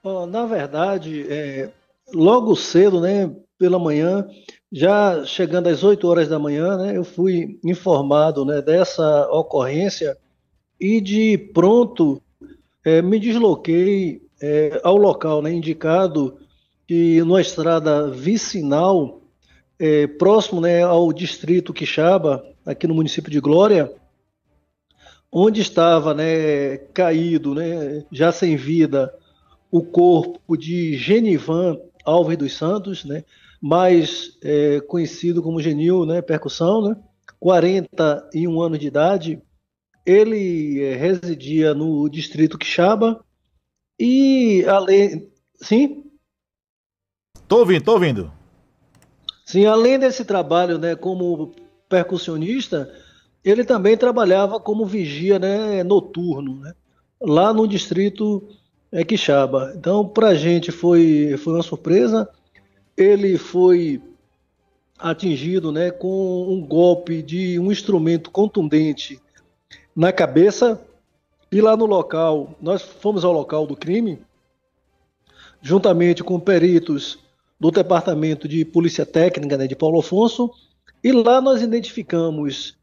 Ó, na verdade, logo cedo, né, pela manhã, já chegando às 8 horas da manhã, né, eu fui informado, né, dessa ocorrência e de pronto me desloquei ao local, né, indicado que numa estrada vicinal, próximo, né, ao distrito Quixaba, aqui no município de Glória, onde estava, né, caído, né, já sem vida, o corpo de Genivan Alves dos Santos, né, mais conhecido como Genil, né, percussão, né, 41 anos de idade. Ele residia no distrito Quixaba e além, sim, Tô ouvindo. sim, além desse trabalho, né, como percussionista, ele também trabalhava como vigia, né, noturno, né, lá no distrito Quixaba. Então, para a gente foi uma surpresa. Ele foi atingido, né, com um golpe de um instrumento contundente na cabeça. E lá no local, nós fomos ao local do crime, juntamente com peritos do Departamento de Polícia Técnica, né, de Paulo Afonso, e lá nós identificamos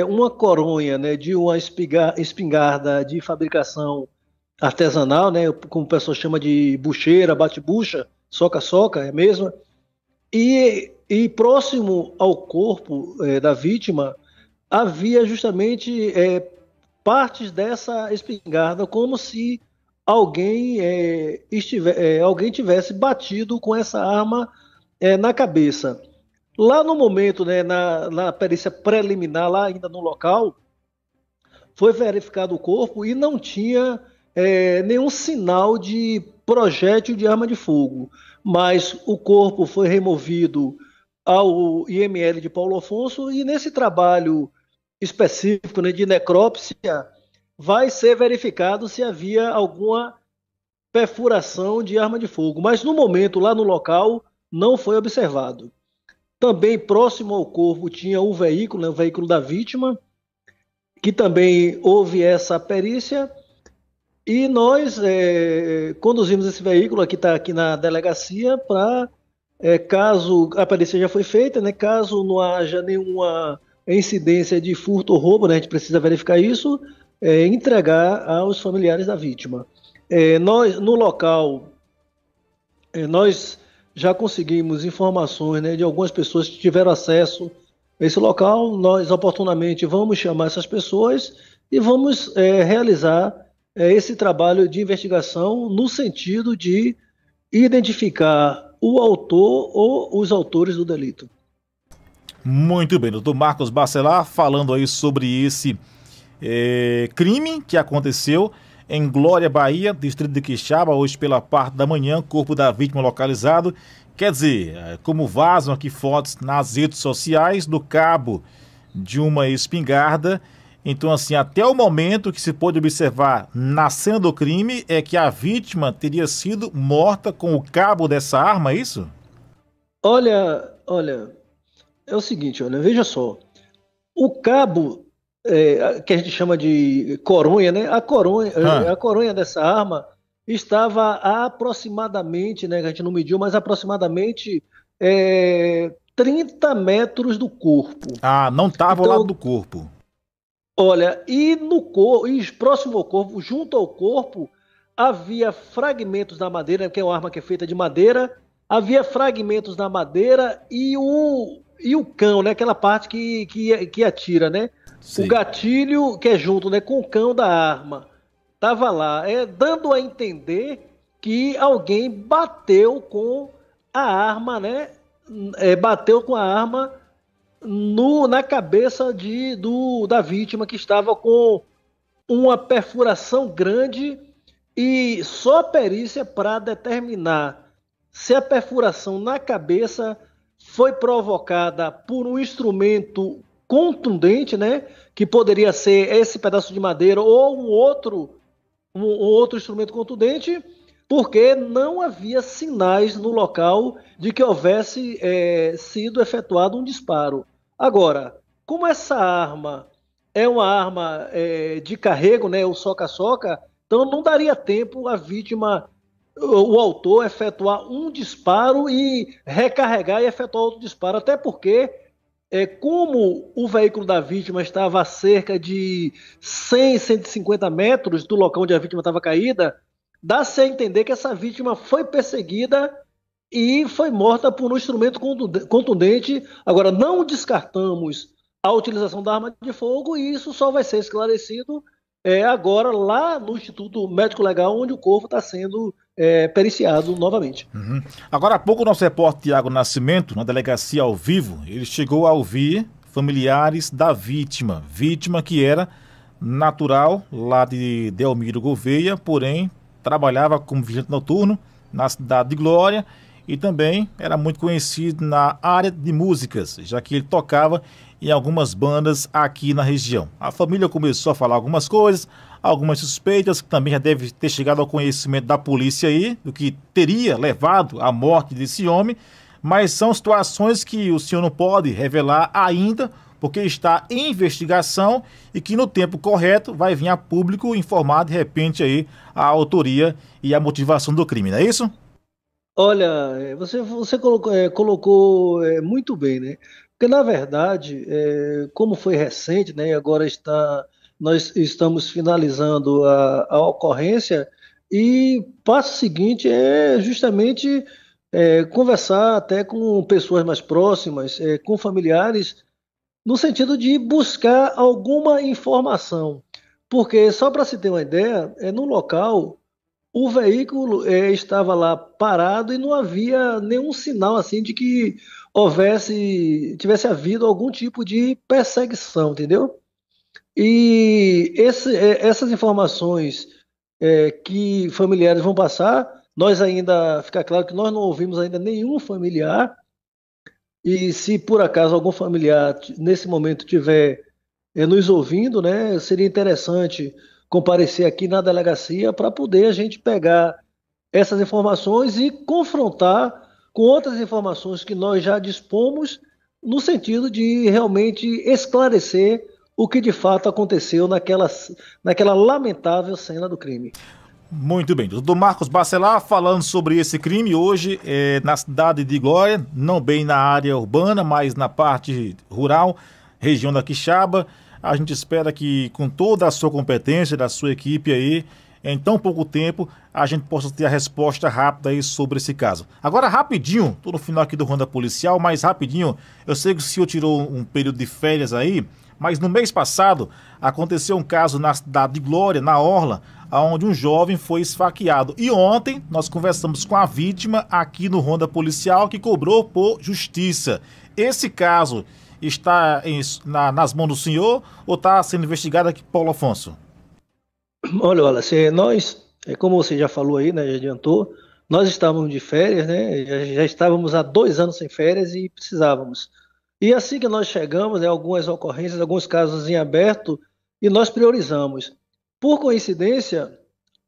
uma coronha, né, de uma espingarda de fabricação artesanal, né, como o pessoal chama de bucheira, bate-bucha, soca-soca, é mesmo. E próximo ao corpo da vítima havia justamente partes dessa espingarda, como se alguém tivesse batido com essa arma na cabeça. Lá no momento, né, na perícia preliminar, lá ainda no local, foi verificado o corpo e não tinha nenhum sinal de projétil de arma de fogo, mas o corpo foi removido ao IML de Paulo Afonso e nesse trabalho específico, né, de necrópsia vai ser verificado se havia alguma perfuração de arma de fogo, mas no momento lá no local não foi observado. Também próximo ao corpo tinha um veículo, né, o veículo da vítima, que também houve essa perícia e nós conduzimos esse veículo que está aqui na delegacia para, caso a perícia já foi feita, né, caso não haja nenhuma incidência de furto ou roubo, né, a gente precisa verificar isso, entregar aos familiares da vítima. Nós, no local, nós já conseguimos informações, né, de algumas pessoas que tiveram acesso a esse local. Nós oportunamente vamos chamar essas pessoas e vamos realizar esse trabalho de investigação no sentido de identificar o autor ou os autores do delito. Muito bem, doutor Marcos Bacelar falando aí sobre esse crime que aconteceu em Glória, Bahia, distrito de Quixaba, hoje pela parte da manhã, corpo da vítima localizado. Quer dizer, como vazam aqui fotos nas redes sociais do cabo de uma espingarda. Então, assim, até o momento que se pôde observar na cena do crime é que a vítima teria sido morta com o cabo dessa arma, é isso? Olha, é o seguinte, olha, veja só. O cabo, que a gente chama de coronha, né? Hã, A coronha dessa arma estava a aproximadamente, né? A gente não mediu, mas aproximadamente 30 metros do corpo. ah, não estava ao lado Então, do corpo. olha, e no corpo, e próximo ao corpo, junto ao corpo, havia fragmentos da madeira, que é uma arma que é feita de madeira, havia fragmentos da madeira e o cão, né? Aquela parte que atira, né? O Sei. gatilho que é junto, né, com o cão da arma. Tava lá, dando a entender que alguém bateu com a arma, né? Bateu com a arma na cabeça da vítima que estava com uma perfuração grande e só a perícia para determinar se a perfuração na cabeça foi provocada por um instrumento contundente, né, que poderia ser esse pedaço de madeira ou um outro instrumento contundente, porque não havia sinais no local de que houvesse sido efetuado um disparo. Agora, como essa arma é uma arma de carrego, né, o soca-soca, então não daria tempo a vítima o autor efetuar um disparo e recarregar e efetuar outro disparo, até porque como o veículo da vítima estava a cerca de 100, 150 metros do local onde a vítima estava caída, dá-se a entender que essa vítima foi perseguida e foi morta por um instrumento contundente. Agora, não descartamos a utilização da arma de fogo e isso só vai ser esclarecido agora lá no Instituto Médico Legal, onde o corpo está sendo periciado novamente. Uhum. Agora há pouco o nosso repórter Tiago Nascimento, na delegacia ao vivo, ele chegou a ouvir familiares da vítima que era natural lá de Delmiro Gouveia, porém trabalhava como vigilante noturno na cidade de Glória e também era muito conhecido na área de músicas, já que ele tocava em algumas bandas aqui na região. A família começou a falar algumas coisas, algumas suspeitas, que também já deve ter chegado ao conhecimento da polícia aí, do que teria levado à morte desse homem, mas são situações que o senhor não pode revelar ainda, porque está em investigação e que no tempo correto vai vir a público informar de repente aí a autoria e a motivação do crime, não é isso? Olha, você colocou muito bem, né? Porque, na verdade, como foi recente, né, e agora nós estamos finalizando a ocorrência, e o passo seguinte é justamente conversar até com pessoas mais próximas, com familiares, no sentido de buscar alguma informação. Porque, só para se ter uma ideia, no local. O veículo estava lá parado e não havia nenhum sinal assim de que tivesse havido algum tipo de perseguição, entendeu? E essas informações que familiares vão passar, nós ainda, fica claro que nós não ouvimos ainda nenhum familiar, e se por acaso algum familiar nesse momento tiver nos ouvindo, né, seria interessante comparecer aqui na delegacia para poder a gente pegar essas informações e confrontar com outras informações que nós já dispomos, no sentido de realmente esclarecer o que de fato aconteceu naquela lamentável cena do crime. Muito bem, doutor Marcos Bacelar falando sobre esse crime hoje na cidade de Glória, não bem na área urbana, mas na parte rural, região da Quixaba. A gente espera que com toda a sua competência, da sua equipe aí, em tão pouco tempo, a gente possa ter a resposta rápida aí sobre esse caso. Agora, rapidinho, tô no final aqui do Ronda Policial, mas rapidinho, eu sei que o senhor tirou um período de férias aí, mas no mês passado aconteceu um caso na cidade de Glória, na Orla, onde um jovem foi esfaqueado. E ontem nós conversamos com a vítima aqui no Ronda Policial, que cobrou por justiça. Esse caso está nas mãos do senhor ou está sendo investigado aqui, Paulo Afonso? Olha, Wallace, nós, como você já falou aí, né, já adiantou, nós estávamos de férias, né, já estávamos há 2 anos sem férias e precisávamos. E assim que nós chegamos, algumas ocorrências, alguns casos em aberto, e nós priorizamos. Por coincidência,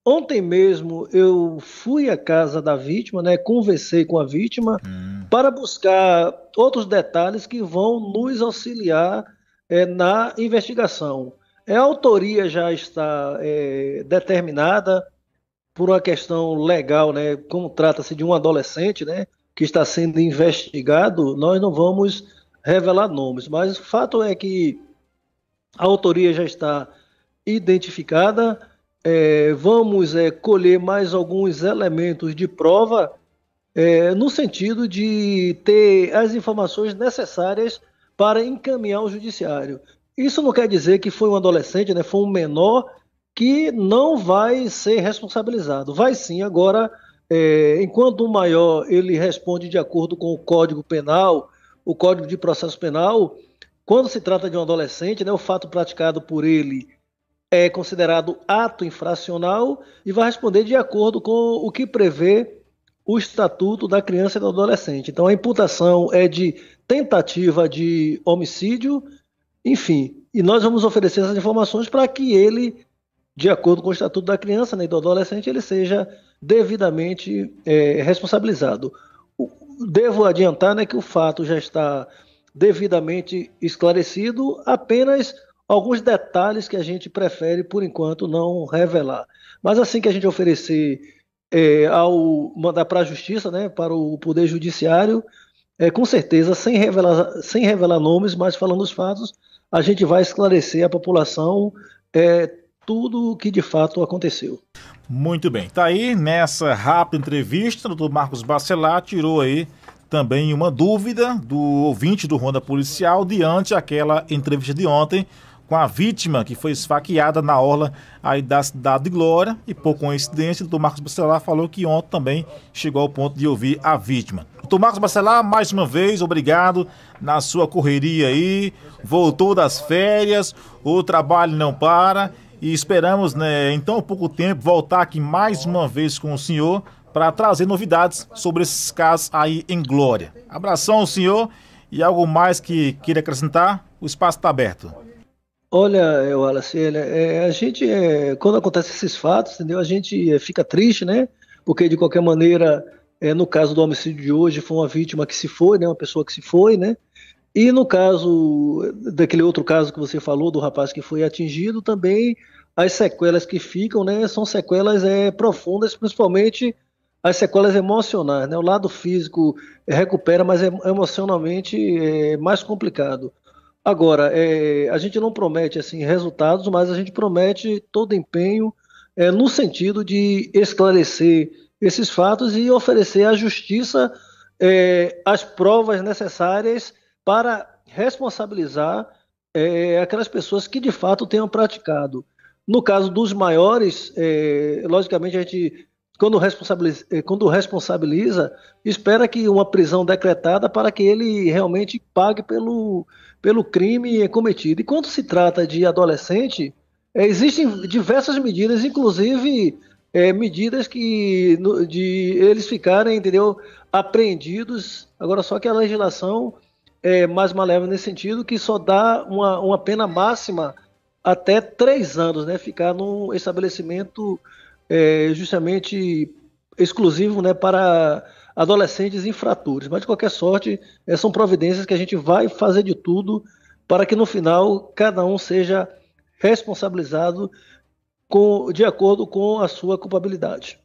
ontem mesmo eu fui à casa da vítima, né, conversei com a vítima para buscar outros detalhes que vão nos auxiliar na investigação. A autoria já está determinada por uma questão legal, né, como trata-se de um adolescente, né, que está sendo investigado, nós não vamos revelar nomes, mas o fato é que a autoria já está identificada. Vamos colher mais alguns elementos de prova no sentido de ter as informações necessárias para encaminhar ao judiciário. Isso não quer dizer que foi um adolescente, né, foi um menor que não vai ser responsabilizado. Vai sim, agora, enquanto o maior ele responde de acordo com o Código Penal, o Código de Processo Penal, quando se trata de um adolescente, né, o fato praticado por ele é considerado ato infracional e vai responder de acordo com o que prevê o Estatuto da Criança e do Adolescente. Então, a imputação é de tentativa de homicídio, enfim. E nós vamos oferecer essas informações para que ele, de acordo com o Estatuto da Criança, né, e do Adolescente, ele seja devidamente responsabilizado. Devo adiantar, né, que o fato já está devidamente esclarecido, apenas alguns detalhes que a gente prefere, por enquanto, não revelar. Mas assim que a gente oferecer ao mandar para a justiça, né, para o Poder Judiciário, com certeza, sem revelar nomes, mas falando os fatos, a gente vai esclarecer à população tudo o que de fato aconteceu. Muito bem. Tá aí, nessa rápida entrevista, o doutor Marcos Bacelar tirou aí também uma dúvida do ouvinte do Ronda Policial diante aquela entrevista de ontem com a vítima que foi esfaqueada na orla aí da cidade de Glória. E por coincidência, o doutor Marcos Bacelar falou que ontem também chegou ao ponto de ouvir a vítima. Doutor Marcos Bacelar, mais uma vez, obrigado na sua correria aí, voltou das férias, o trabalho não para e esperamos, né, em tão pouco tempo, voltar aqui mais uma vez com o senhor para trazer novidades sobre esses casos aí em Glória. Abração ao senhor e algo mais que queira acrescentar, o espaço está aberto. Olha, Wallace, a gente, quando acontecem esses fatos, entendeu? A gente fica triste, né? Porque de qualquer maneira, no caso do homicídio de hoje, foi uma vítima que se foi, né? Uma pessoa que se foi, né? E no caso daquele outro caso que você falou, do rapaz que foi atingido, também as sequelas que ficam, né? São sequelas profundas, principalmente as sequelas emocionais, né? O lado físico recupera, mas emocionalmente é mais complicado. Agora, a gente não promete assim resultados, mas a gente promete todo empenho no sentido de esclarecer esses fatos e oferecer à justiça as provas necessárias para responsabilizar aquelas pessoas que de fato tenham praticado. No caso dos maiores, logicamente a gente, quando responsabiliza, espera que uma prisão decretada para que ele realmente pague pelo crime cometido. E quando se trata de adolescente, existem diversas medidas, inclusive medidas de eles ficarem, entendeu, apreendidos. Agora, só que a legislação é mais malévola nesse sentido, que só dá uma pena máxima até 3 anos, né? Ficar num estabelecimento justamente exclusivo, né, para adolescentes infratores. Mas, de qualquer sorte, são providências que a gente vai fazer de tudo para que, no final, cada um seja responsabilizado de acordo com a sua culpabilidade.